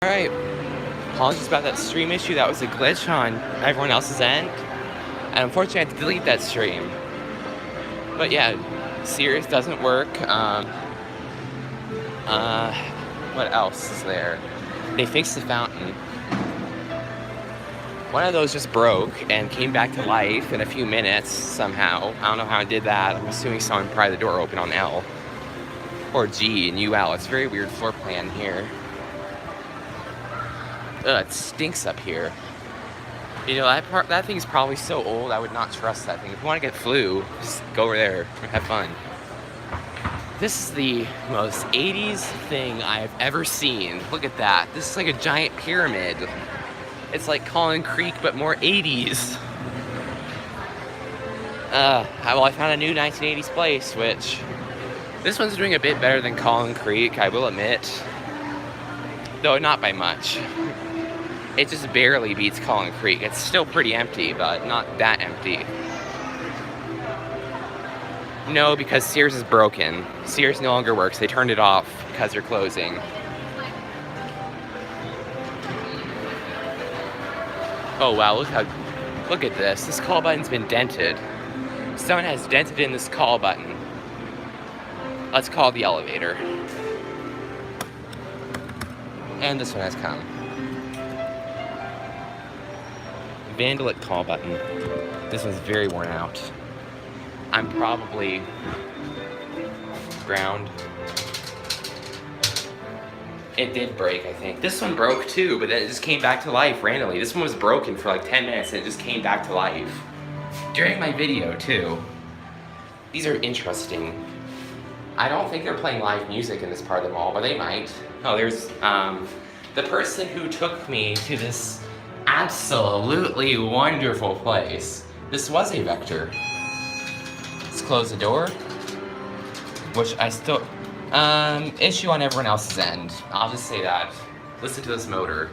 Alright, apologies about that stream issue. That was a glitch on everyone else's end. And unfortunately, I had to delete that stream. But yeah, Sears doesn't work. What else is there? They fixed the fountain. One of those just broke and came back to life in a few minutes somehow. I don't know how it did that. I'm assuming someone pried the door open on L. Or G and UL. It's a very weird floor plan here. Ugh, it stinks up here. You know, that thing's probably so old, I would not trust that thing. If you want to get flu, just go over there and have fun. This is the most 80s thing I've ever seen. Look at that. This is like a giant pyramid. It's like Collin Creek, but more 80s. Well, I found a new 1980s place, which this one's doing a bit better than Collin Creek, I will admit. Though not by much. It just barely beats Collin Creek. It's still pretty empty, but not that empty. No, because Sears is broken. Sears no longer works. They turned it off because they're closing. Oh wow, look at this. This call button's been dented. Someone has dented in this call button. Let's call the elevator. And this one has come. Vandalic call button. This one's very worn out. I'm probably ground. It did break, I think. This one broke too, but then it just came back to life randomly. This one was broken for like 10 minutes and it just came back to life. During my video too. These are interesting. I don't think they're playing live music in this part of the mall, but they might. Oh, there's the person who took me to this absolutely wonderful place. This was a Vector. Let's close the door. Which I still... issue on everyone else's end. I'll just say that. Listen to this motor.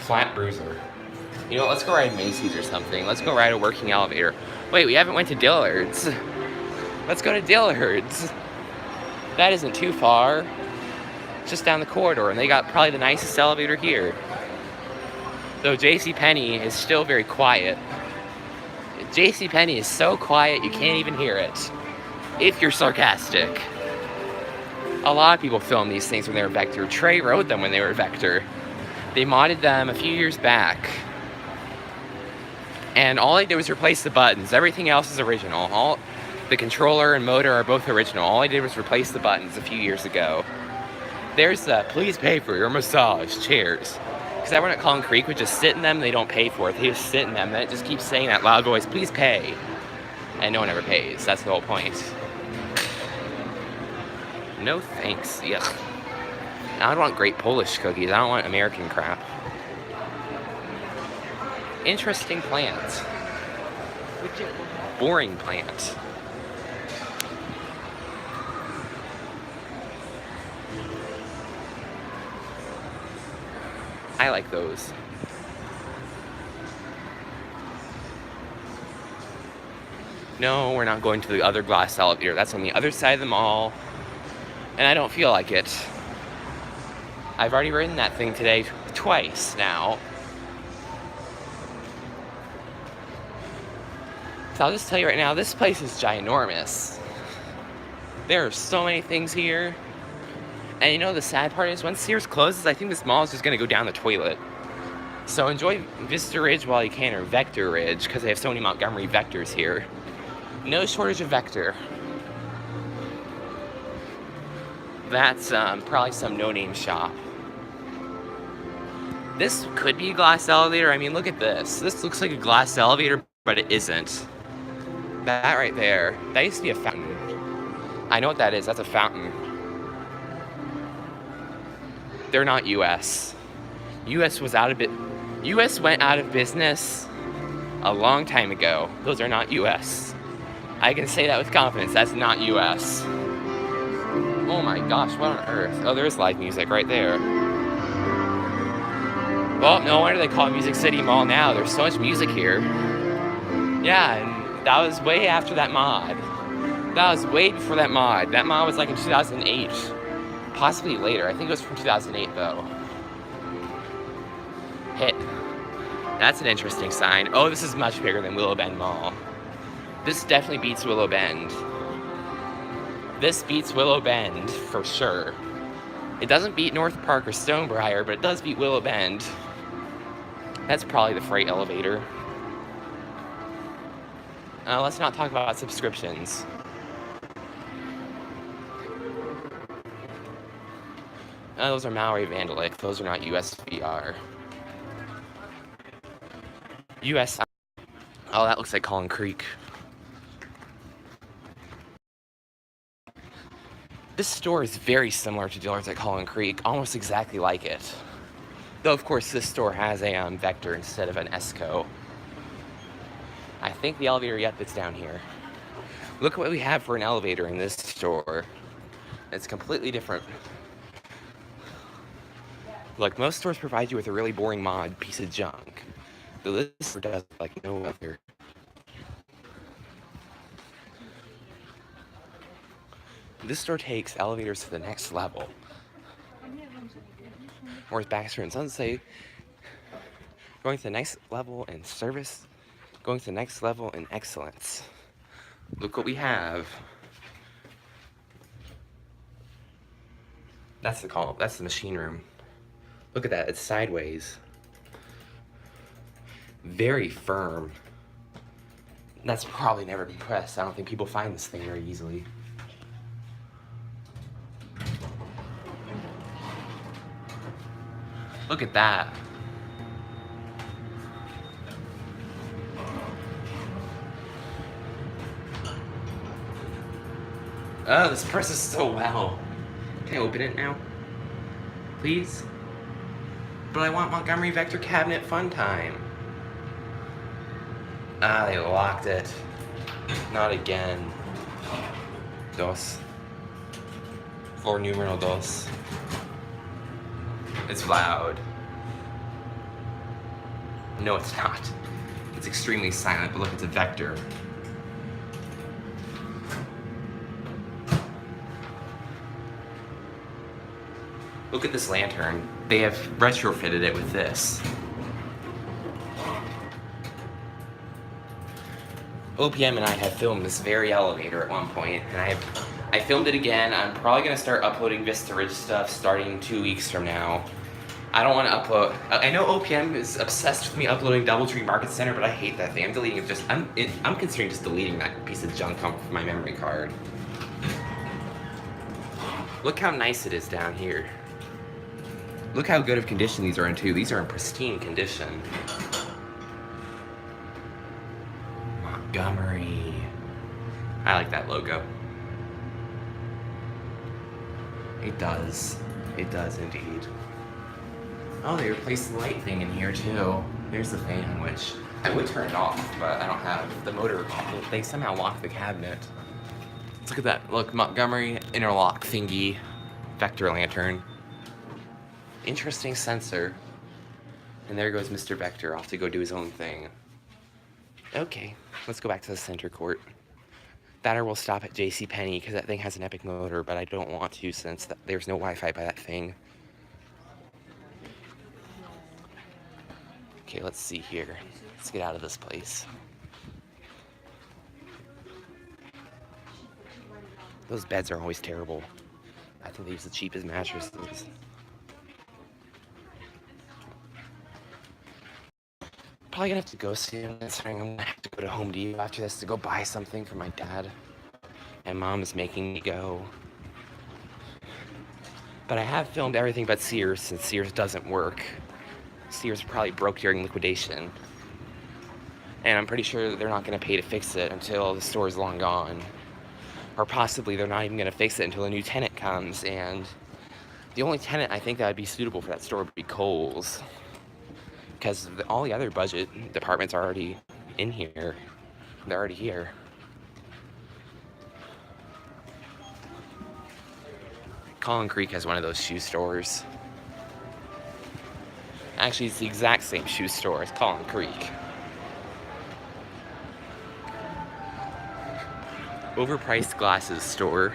Flat bruiser. You know what, let's go ride Macy's or something. Let's go ride a working elevator. Wait, we haven't went to Dillard's. Let's go to Dillard's. That isn't too far. It's just down the corridor, and they got probably the nicest elevator here. Though JCPenney is still very quiet. JCPenney is so quiet you can't even hear it. If you're sarcastic. A lot of people film these things when they were Vector. Trey wrote them when they were Vector. They modded them a few years back. And all I did was replace the buttons. Everything else is original. The controller and motor are both original. All I did was replace the buttons a few years ago. There's the please pay for your massage chairs. Because everyone at Collin Creek would just sit in them, they don't pay for it. They just sit in them, and it just keeps saying that loud voice, please pay. And no one ever pays. That's the whole point. No thanks. Yuck. I don't want great Polish cookies. I don't want American crap. Interesting plant. Boring plant. I like those. No, we're not going to the other glass elevator. That's on the other side of the mall. And I don't feel like it. I've already ridden that thing today twice now. So I'll just tell you right now, this place is ginormous. There are so many things here. And you know the sad part is, when Sears closes, I think this mall is just going to go down the toilet. So enjoy Vista Ridge while you can, or Vector Ridge, because they have so many Montgomery Vectors here. No shortage of Vector. That's probably some no-name shop. This could be a glass elevator. I mean, look at this. This looks like a glass elevator, but it isn't. That right there, that used to be a fountain. I know what that is. That's a fountain. They're not US. US went out of business a long time ago. Those are not US. I can say that with confidence. That's not US. Oh my gosh, what on earth? Oh, there's live music right there. Well, no wonder they call it Music City Mall now. There's so much music here. Yeah, and that was way after that mod. That was way before that mod. That mod was like in 2008. Possibly later. I think it was from 2008 though. Hit. That's an interesting sign. Oh, this is much bigger than Willow Bend Mall. This definitely beats Willow Bend. This beats Willow Bend for sure. It doesn't beat North Park or Stonebriar, but it does beat Willow Bend. That's probably the freight elevator. Let's not talk about subscriptions. Those are Maori Vandalic. Those are not USVR. US. Oh, that looks like Collin Creek. This store is very similar to dealers at Collin Creek, almost exactly like it. Though, of course, this store has a Vector instead of an Esco. I think the elevator, yep, it's down here. Look at what we have for an elevator in this store. It's completely different. Look, most stores provide you with a really boring mod piece of junk. But this store does like no other. This store takes elevators to the next level. Whereas Baxter and Sons say, going to the next level in service, going to the next level in excellence. Look what we have. That's the machine room. Look at that, it's sideways. Very firm. That's probably never been pressed. I don't think people find this thing very easily. Look at that. Oh, this presses so well. Can I open it now? Please? But I want Montgomery Vector Cabinet Fun Time. Ah, they locked it. Not again. Dos. For numero dos. It's loud. No, it's not. It's extremely silent, but look, it's a Vector. Look at this lantern. They have retrofitted it with this. OPM and I have filmed this very elevator at one point, and I filmed it again. I'm probably gonna start uploading Vista Ridge stuff starting 2 weeks from now. I don't want to upload. I know OPM is obsessed with me uploading DoubleTree Market Center, but I hate that thing. I'm deleting it. I'm considering just deleting that piece of junk off my memory card. Look how nice it is down here. Look how good of condition these are in too. These are in pristine condition. Montgomery. I like that logo. It does. It does indeed. Oh, they replaced the light thing in here too. There's the fan, which I would turn it off, but I don't have the motor. They somehow locked the cabinet. Let's look at that. Look, Montgomery interlock thingy, Vector lantern. Interesting sensor. And there goes Mr. Vector off to go do his own thing. Okay, let's go back to the center court. That or we'll stop at JCPenney because that thing has an epic motor, but I don't want to since there's no Wi-Fi by that thing. Okay, let's see here. Let's get out of this place. Those beds are always terrible. I think they use the cheapest mattresses. Probably gonna have to go soon, considering I'm gonna have to go to Home Depot after this to go buy something for my dad. And Mom is making me go. But I have filmed everything but Sears, since Sears doesn't work. Sears probably broke during liquidation. And I'm pretty sure they're not gonna pay to fix it until the store's long gone. Or possibly they're not even gonna fix it until a new tenant comes, and the only tenant I think that would be suitable for that store would be Kohl's. Because all the other budget departments are already in here. They're already here. Collin Creek has one of those shoe stores. Actually, it's the exact same shoe store as Collin Creek. Overpriced glasses store.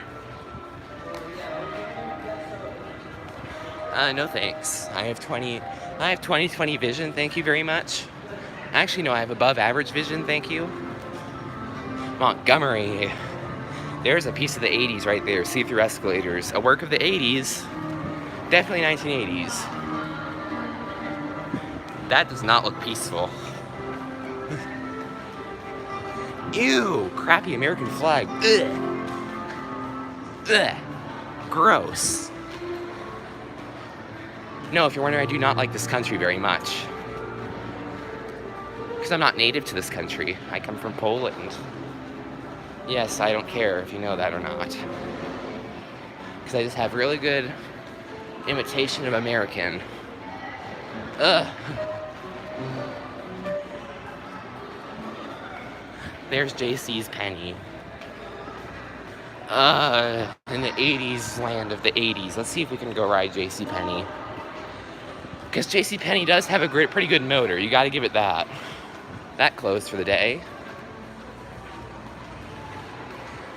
No thanks. I have 20/20 vision, thank you very much. Actually, no, I have above average vision, thank you. Montgomery. There's a piece of the 80s right there, see-through escalators. A work of the 80s, definitely 1980s. That does not look peaceful. Ew, crappy American flag. Ugh. Ugh. Gross. No, if you're wondering, I do not like this country very much. Because I'm not native to this country. I come from Poland. Yes, I don't care if you know that or not. Because I just have really good imitation of American. Ugh. There's JC's Penney. In the 80s land of the 80s. Let's see if we can go ride JC Penney. Because JC Penney does have a pretty good motor. You gotta give it that. That closed for the day.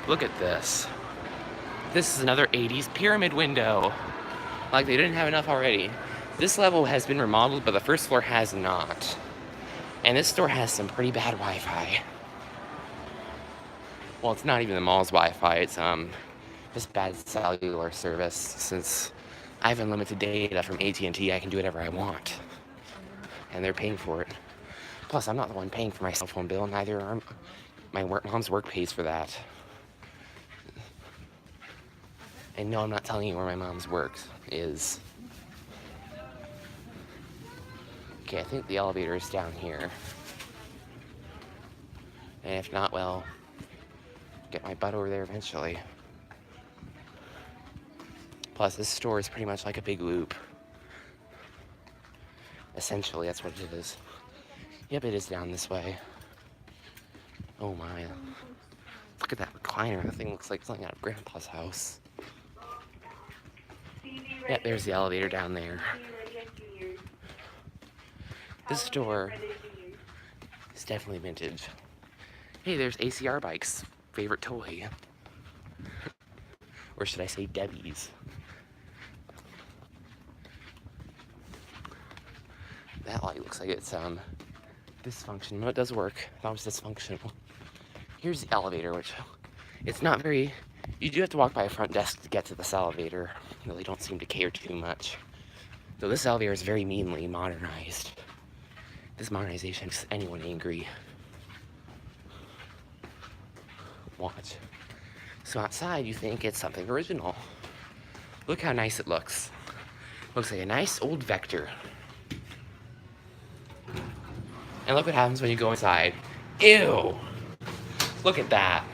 Look at this. This is another 80s pyramid window. Like they didn't have enough already. This level has been remodeled, but the first floor has not. And this store has some pretty bad Wi-Fi. Well, it's not even the mall's Wi-Fi, it's just bad cellular service. Since I have unlimited data from AT&T, I can do whatever I want. And they're paying for it. Plus, I'm not the one paying for my cell phone bill, neither are my mom's work pays for that. And no, I'm not telling you where my mom's work is. Okay, I think the elevator is down here. And if not, well, get my butt over there eventually. Plus, this store is pretty much like a big loop. Essentially, that's what it is. Yep, it is down this way. Oh my. Look at that recliner. That thing looks like something out of Grandpa's house. Yep, there's the elevator down there. This store is definitely vintage. Hey, there's ACR Bike's favorite toy. Or should I say Debbie's? That light looks like it's dysfunctional. No, it does work. That was dysfunctional. Here's the elevator, which it's not very. You do have to walk by a front desk to get to this elevator. They don't seem to care too much. So this elevator is very meanly modernized. This modernization makes anyone angry. Watch. So outside, you think it's something original. Look how nice it looks. Looks like a nice old Vector. And look what happens when you go inside. Ew! Look at that.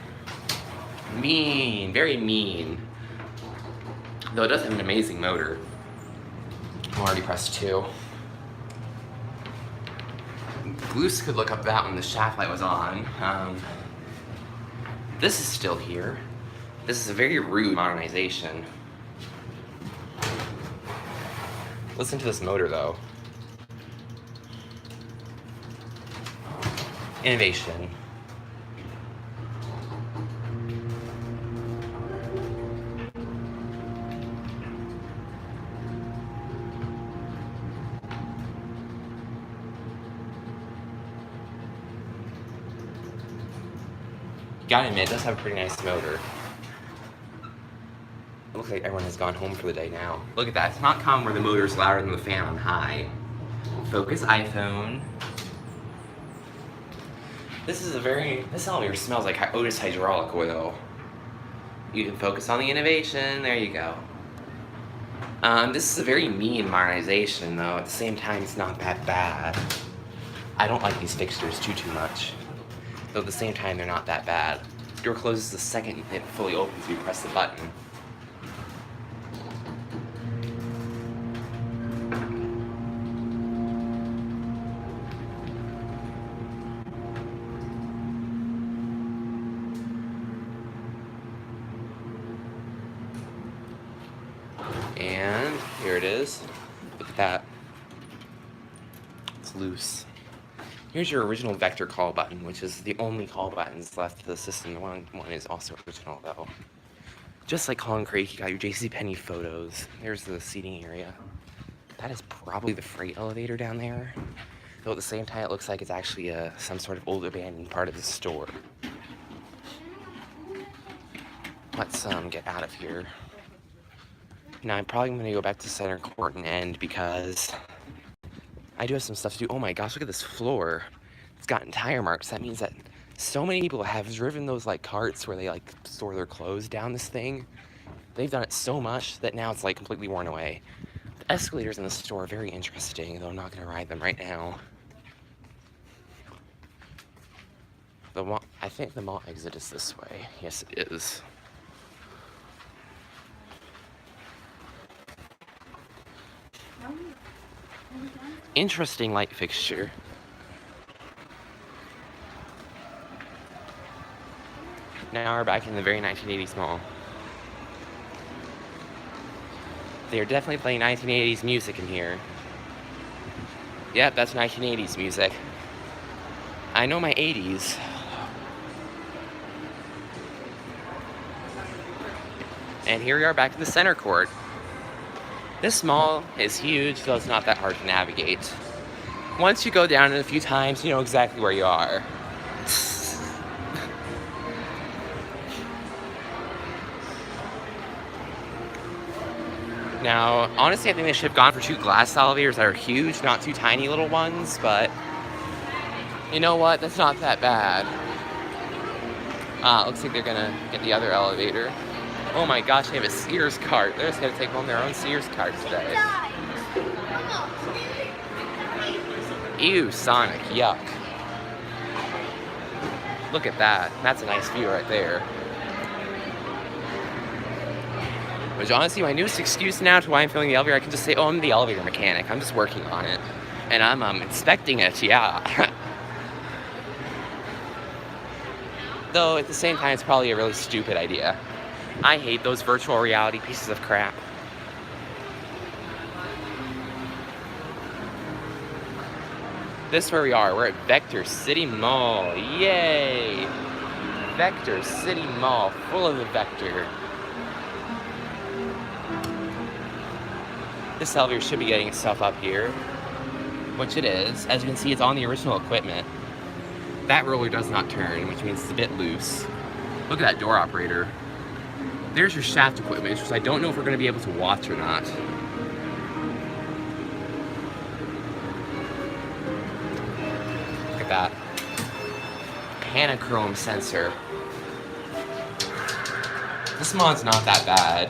Mean, very mean. Though it does have an amazing motor. I'm already pressed 2. Gloose could look up that when the shaft light was on. This is still here. This is a very rude modernization. Listen to this motor though. Innovation. Gotta admit, it does have a pretty nice motor. It looks like everyone has gone home for the day now. Look at that. It's not common where the motor's louder than the fan on high. Focus iPhone. This elevator smells like Otis hydraulic oil. You can focus on the innovation. There you go. This is a very mean modernization, though. At the same time, it's not that bad. I don't like these fixtures too much. Though at the same time, they're not that bad. The door closes the second it fully opens, you press the button. Here it is. Look at that. It's loose. Here's your original vector call button, which is the only call buttons left of the system. The one is also original, though. Just like Holland Creek, you got your JCPenney photos. There's the seating area. That is probably the freight elevator down there. Though at the same time, it looks like it's actually some sort of old abandoned part of the store. Let's get out of here. Now I'm probably going to go back to Center Court and end because I do have some stuff to do. Oh my gosh, look at this floor. It's gotten tire marks. That means that so many people have driven those like carts where they like store their clothes down this thing. They've done it so much that now it's like completely worn away. The escalators in the store are very interesting, though I'm not going to ride them right now. I think the mall exit is this way. Yes, it is. Interesting light fixture. Now we're back in the very 1980s mall. They are definitely playing 1980s music in here. Yep, that's 1980s music. I know my 80s. And here we are back in the Center Court. This mall is huge, so it's not that hard to navigate. Once you go down it a few times, you know exactly where you are. Now, honestly, I think they should have gone for 2 glass elevators that are huge, not 2 tiny little ones, but you know what? That's not that bad. Looks like they're gonna get the other elevator. Oh my gosh, they have a Sears cart. They're just gonna take home their own Sears cart today. Ew, Sonic, yuck. Look at that. That's a nice view right there. Which honestly, my newest excuse now to why I'm filling the elevator, I can just say, oh, I'm the elevator mechanic. I'm just working on it. And I'm inspecting it, yeah. Though, at the same time, it's probably a really stupid idea. I hate those virtual reality pieces of crap. This is where we are. We're at Vector City Mall. Yay! Vector City Mall, full of the Vector. This elevator should be getting itself up here, which it is. As you can see, it's on the original equipment. That roller does not turn, which means it's a bit loose. Look at that door operator. There's your shaft equipment, which I don't know if we're going to be able to watch or not. Look at that. Panachrome sensor. This mod's not that bad.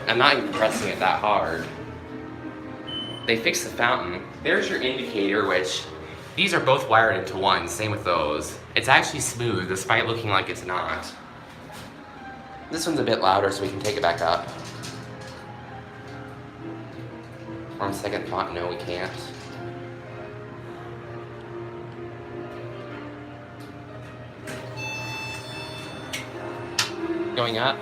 I'm not even pressing it that hard. They fixed the fountain. There's your indicator, which these are both wired into one, same with those. It's actually smooth, despite looking like it's not. This one's a bit louder, so we can take it back up. On second thought, no, we can't. Going up.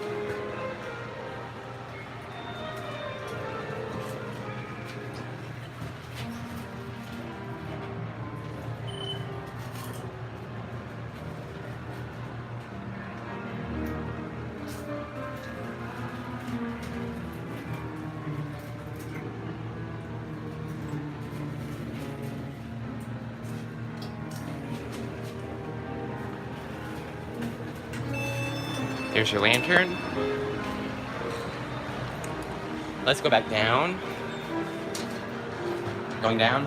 There's your lantern. Let's go back down. Going down?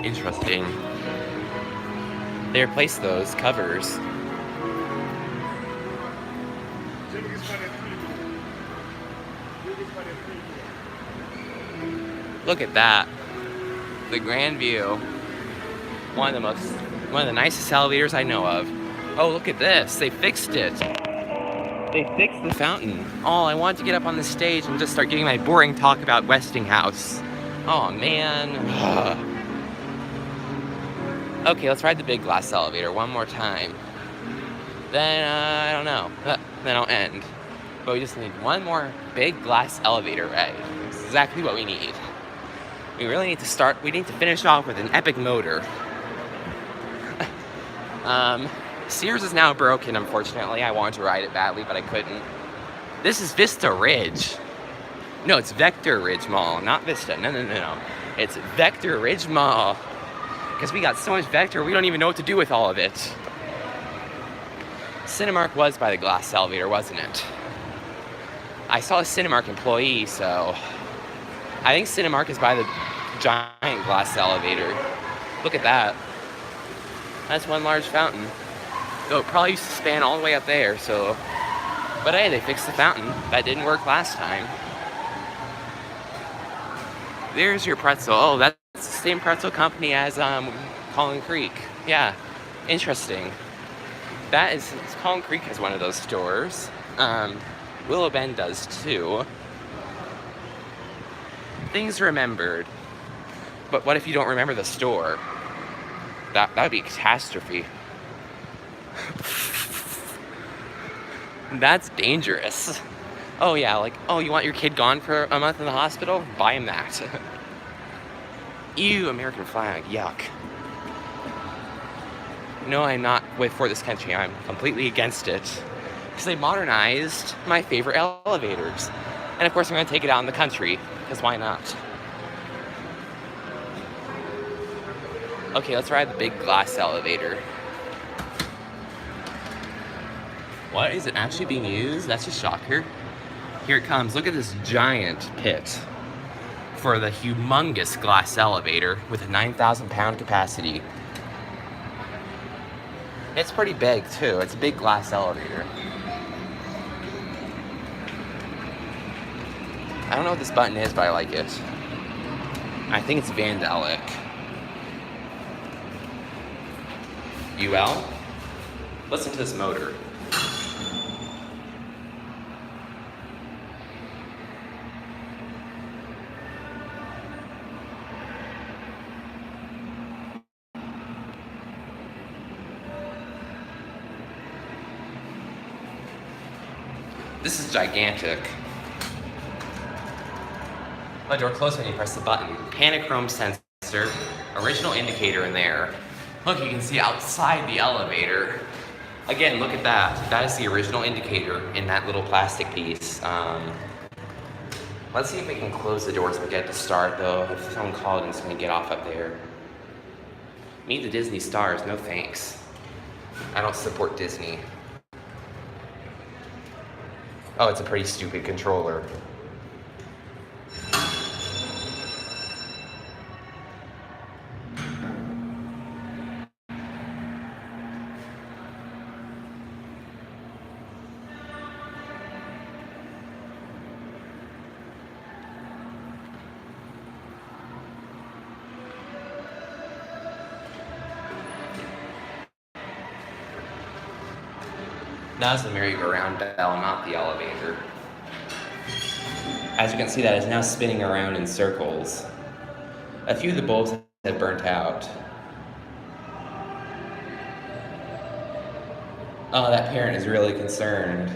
Interesting. They replaced those covers. Look at that. the Grand View. One of the nicest elevators I know of. Oh, look at this. They fixed it. They fixed the fountain. Oh, I wanted to get up on the stage and just start giving my boring talk about Westinghouse. Oh, man. Okay, let's ride the big glass elevator one more time. Then, I don't know. Then I'll end. But we just need one more big glass elevator ride. That's exactly what we need. We really need to finish off with an epic motor. Sears is now broken, unfortunately. I wanted to ride it badly, but I couldn't. This is Vista Ridge. No, it's Vector Ridge Mall, not Vista. No. It's Vector Ridge Mall. Because we got so much Vector, we don't even know what to do with all of it. Cinemark was by the glass elevator, wasn't it? I saw a Cinemark employee, so I think Cinemark is by the giant glass elevator. Look at that. That's one large fountain. Though it probably used to span all the way up there, so. But hey, they fixed the fountain. That didn't work last time. There's your pretzel. Oh, that's the same pretzel company as Collin Creek. Yeah, interesting. Collin Creek has one of those stores. Willow Bend does too. Things remembered. But what if you don't remember the store? That would be a catastrophe. That's dangerous. Oh yeah, like, oh, you want your kid gone for a month in the hospital? Buy him that. Ew, American flag, yuck. No, I'm not for this country. I'm completely against it. Because they modernized my favorite elevators. And of course I'm going to take it out in the country, because why not? Okay, let's ride the big glass elevator. What, is it actually being used? That's a shocker. Here it comes. Look at this giant pit for the humongous glass elevator with a 9,000 pound capacity. It's pretty big too. It's a big glass elevator. I don't know what this button is, but I like it. I think it's Vandalic. UL? Listen to this motor. This is gigantic. The door closes when you press the button. Panachrome sensor, original indicator in there. Look, you can see outside the elevator. Again, look at that. That is the original indicator in that little plastic piece. Let's see if we can close the doors and get to start, though. If someone called and it's going to get off up there. Meet the Disney stars, no thanks. I don't support Disney. Oh, it's a pretty stupid controller. That is the merry-go-round bell, not the elevator. As you can see, that is now spinning around in circles. A few of the bulbs have burnt out. Oh, that parent is really concerned.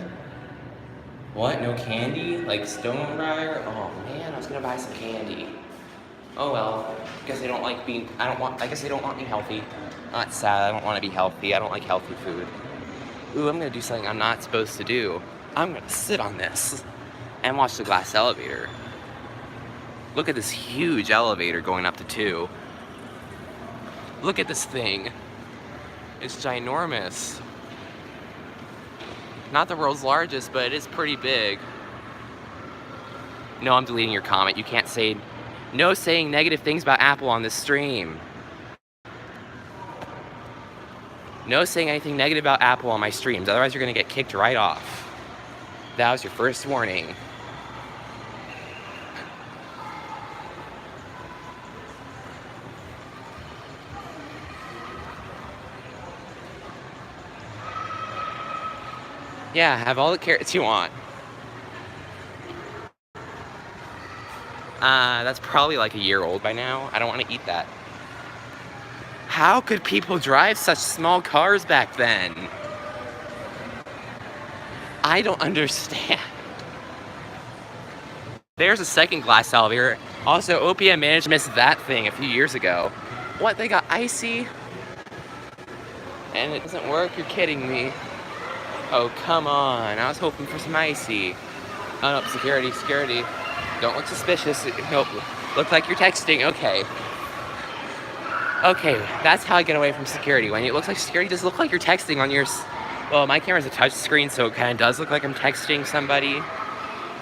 What? No candy? Like Stonebriar? Oh man, I was gonna buy some candy. Oh well. I guess they don't like being. I guess they don't want me healthy. That's sad. I don't want to be healthy. I don't like healthy food. Ooh, I'm gonna do something I'm not supposed to do. I'm gonna sit on this and watch the glass elevator. Look at this huge elevator going up to 2. Look at this thing. It's ginormous. Not the world's largest, but it is pretty big. No, I'm deleting your comment. You can't say, no saying negative things about Apple on this stream. No saying anything negative about Apple on my streams, otherwise you're gonna get kicked right off. That was your first warning. Yeah, have all the carrots you want. That's probably like a year old by now. I don't want to eat that. How could people drive such small cars back then? I don't understand. There's a second glass elevator. Also, OPM managed to miss that thing a few years ago. What, they got icy? And it doesn't work? You're kidding me. Oh, come on. I was hoping for some icy. Oh, no, security. Don't look suspicious. Nope. Look like you're texting. Okay. Okay, that's how I get away from security. When it looks like security, does look like you're texting on your... Well, my camera's a touch screen, so it kind of does look like I'm texting somebody.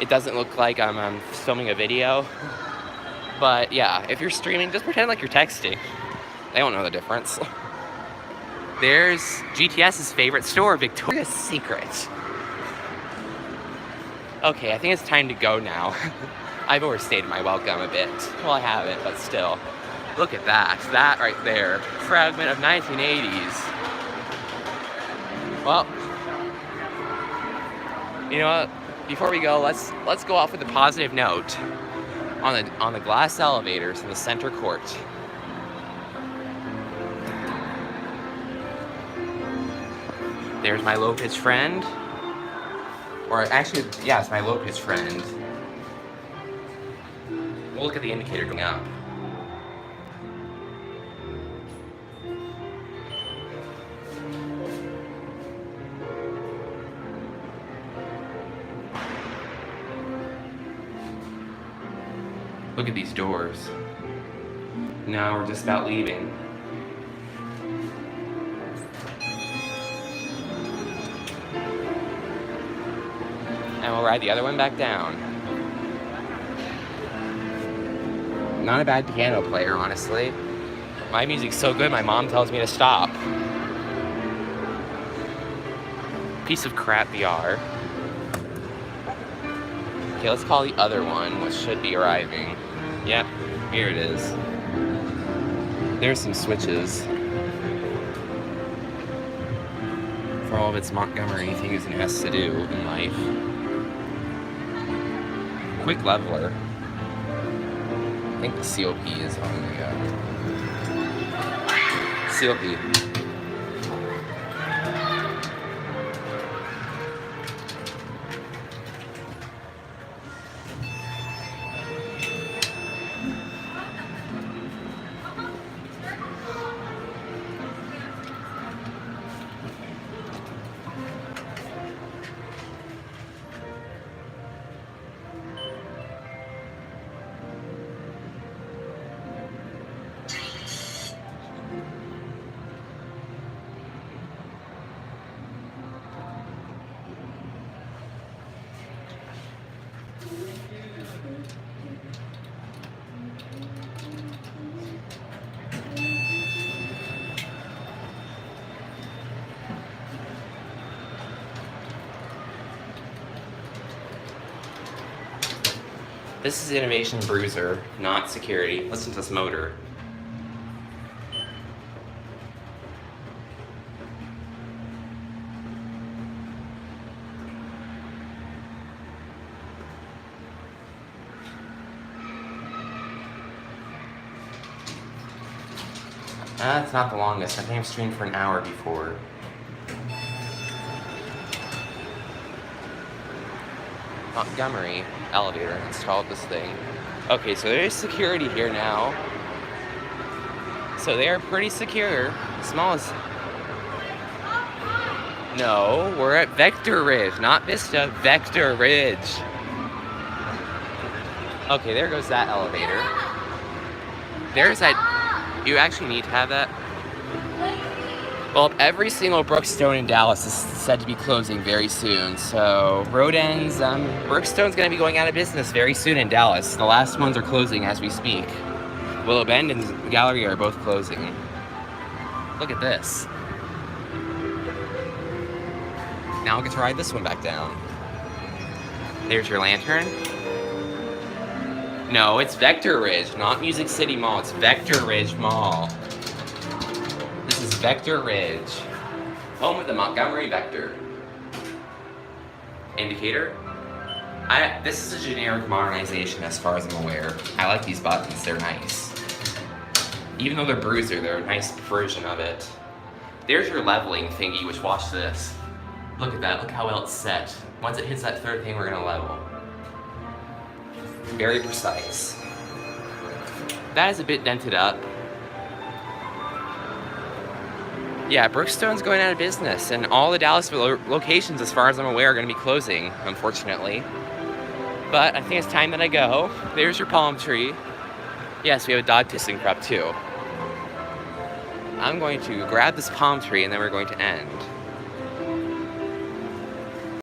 It doesn't look like I'm filming a video. But yeah, if you're streaming, just pretend like you're texting. They don't know the difference. There's GTS's favorite store, Victoria's Secret. Okay, I think it's time to go now. I've overstayed my welcome a bit. Well, I haven't, but still. Look at that. That right there. Fragment of 1980s. Well, you know what? Before we go, let's go off with a positive note on the glass elevators in the center court. There's my low-pitch friend. Or actually, yeah, it's my low-pitch friend. We'll look at the indicator going up. Look at these doors. Now we're just about leaving. And we'll ride the other one back down. Not a bad piano player, honestly. My music's so good, my mom tells me to stop. Piece of crap VR. Okay, let's call the other one, which should be arriving. Yep, here it is. There's some switches. For all of its Montgomery things it has to do in life. Quick leveler. I think the COP is on the COP. This is Innovation Bruiser, not security. Listen to this motor. That's not the longest. I think I've streamed for an hour before. Montgomery elevator installed this thing. Okay, so there's security here now. So they are pretty secure. Small as... No, we're at Vector Ridge, not Vista, Vector Ridge. Okay, there goes that elevator. There's that... You actually need to have that? Well, every single Brookstone in Dallas is said to be closing very soon. So, road ends, Brookstone's going to be going out of business very soon in Dallas. The last ones are closing as we speak. Willow Bend and the Gallery are both closing. Look at this. Now I get to ride this one back down. There's your lantern. No, it's Vector Ridge, not Music City Mall. It's Vector Ridge Mall. This is Vector Ridge, home of the Montgomery Vector. indicator. This is a generic modernization as far as I'm aware. I like these buttons, they're nice. Even though they're bruiser, they're a nice version of it. There's your leveling thingy, which watch this. Look at that, look how well it's set. Once it hits that third thing, we're gonna level. Very precise. That is a bit dented up. Yeah, Brookstone's going out of business, and all the Dallas locations, as far as I'm aware, are gonna be closing, unfortunately. But I think it's time that I go. There's your palm tree. Yes, we have a dog pissing crop too. I'm going to grab this palm tree and then we're going to end.